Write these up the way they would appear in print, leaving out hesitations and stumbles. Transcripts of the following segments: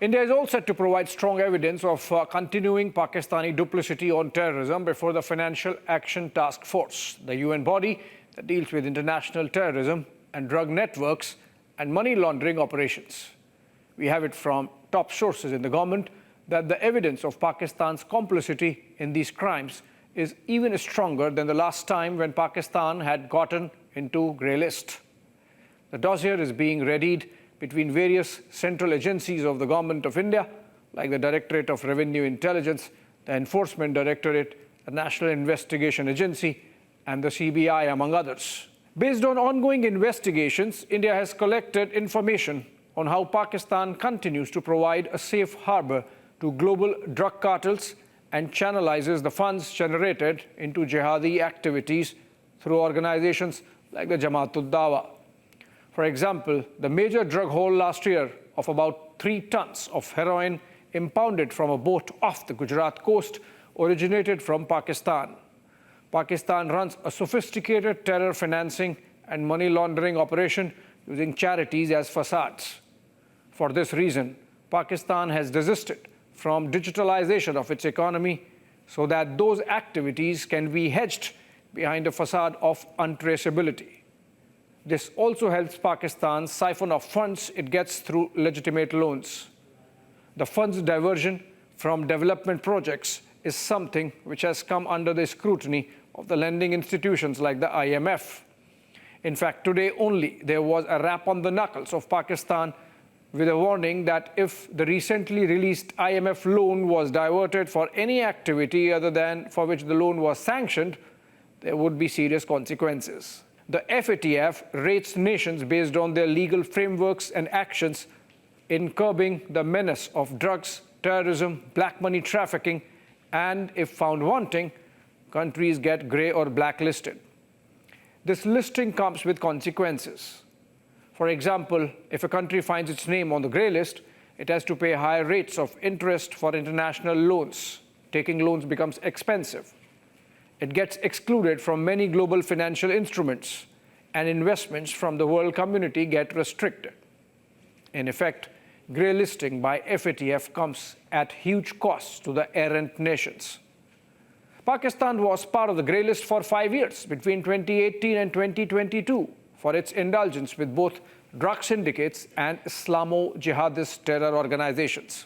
India is all set to provide strong evidence of continuing Pakistani duplicity on terrorism before the Financial Action Task Force, the UN body that deals with international terrorism and drug networks and money laundering operations. We have it from top sources in the government that the evidence of Pakistan's complicity in these crimes is even stronger than the last time when Pakistan had gotten into grey list. The dossier is being readied between various central agencies of the Government of India, like the Directorate of Revenue Intelligence, the Enforcement Directorate, the National Investigation Agency, and the CBI, among others. Based on ongoing investigations, India has collected information on how Pakistan continues to provide a safe harbor to global drug cartels and channelizes the funds generated into jihadi activities through organizations like the Jamaat-ud-Dawa. For example, the major drug haul last year of about 3 tons of heroin impounded from a boat off the Gujarat coast originated from Pakistan. Pakistan runs a sophisticated terror financing and money laundering operation using charities as facades. For this reason, Pakistan has desisted from digitalization of its economy so that those activities can be hedged behind a facade of untraceability. This also helps Pakistan siphon off funds it gets through legitimate loans. The funds diversion from development projects is something which has come under the scrutiny of the lending institutions like the IMF. In fact, today only there was a rap on the knuckles of Pakistan with a warning that if the recently released IMF loan was diverted for any activity other than for which the loan was sanctioned, there would be serious consequences. The FATF rates nations based on their legal frameworks and actions in curbing the menace of drugs, terrorism, black money trafficking, and if found wanting, countries get grey or blacklisted. This listing comes with consequences. For example, if a country finds its name on the grey list, it has to pay higher rates of interest for international loans. Taking loans becomes expensive. It gets excluded from many global financial instruments, and investments from the world community get restricted. In effect, grey listing by FATF comes at huge costs to the errant nations. Pakistan was part of the grey list for 5 years, between 2018 and 2022, for its indulgence with both drug syndicates and Islamo-jihadist terror organizations.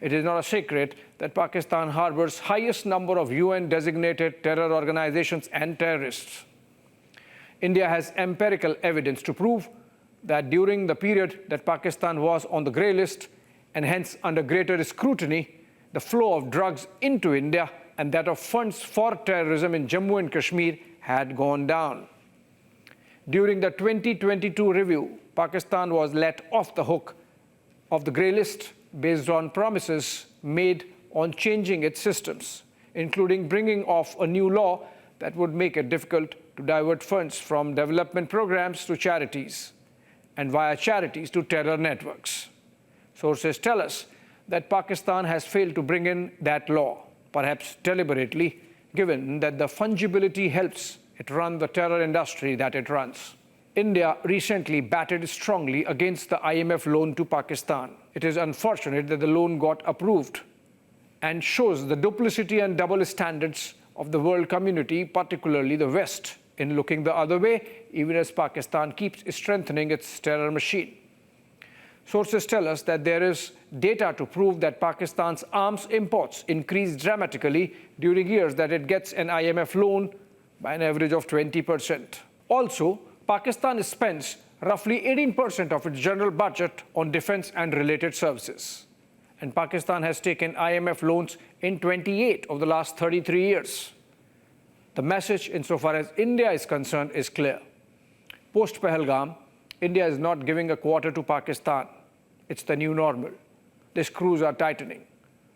It is not a secret that Pakistan harbors highest number of UN-designated terror organizations and terrorists. India has empirical evidence to prove that during the period that Pakistan was on the grey list, and hence under greater scrutiny, the flow of drugs into India and that of funds for terrorism in Jammu and Kashmir had gone down. During the 2022 review, Pakistan was let off the hook of the grey list based on promises made on changing its systems, including bringing off a new law that would make it difficult to divert funds from development programs to charities and via charities to terror networks. Sources tell us that Pakistan has failed to bring in that law, perhaps deliberately, given that the fungibility helps it run the terror industry that it runs. India recently batted strongly against the IMF loan to Pakistan. It is unfortunate that the loan got approved and shows the duplicity and double standards of the world community, particularly the West, in looking the other way, even as Pakistan keeps strengthening its terror machine. Sources tell us that there is data to prove that Pakistan's arms imports increased dramatically during years that it gets an IMF loan by an average of 20%. Also, Pakistan spends roughly 18% of its general budget on defense and related services. And Pakistan has taken IMF loans in 28 of the last 33 years. The message insofar as India is concerned is clear. Post-Pahalgam, India is not giving a quarter to Pakistan. It's the new normal. The screws are tightening.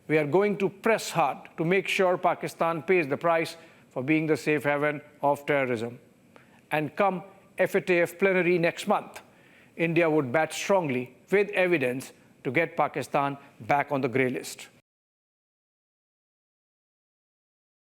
We are going to press hard to make sure Pakistan pays the price for being the safe haven of terrorism. And come FATF plenary next month, India would bat strongly with evidence to get Pakistan back on the grey list.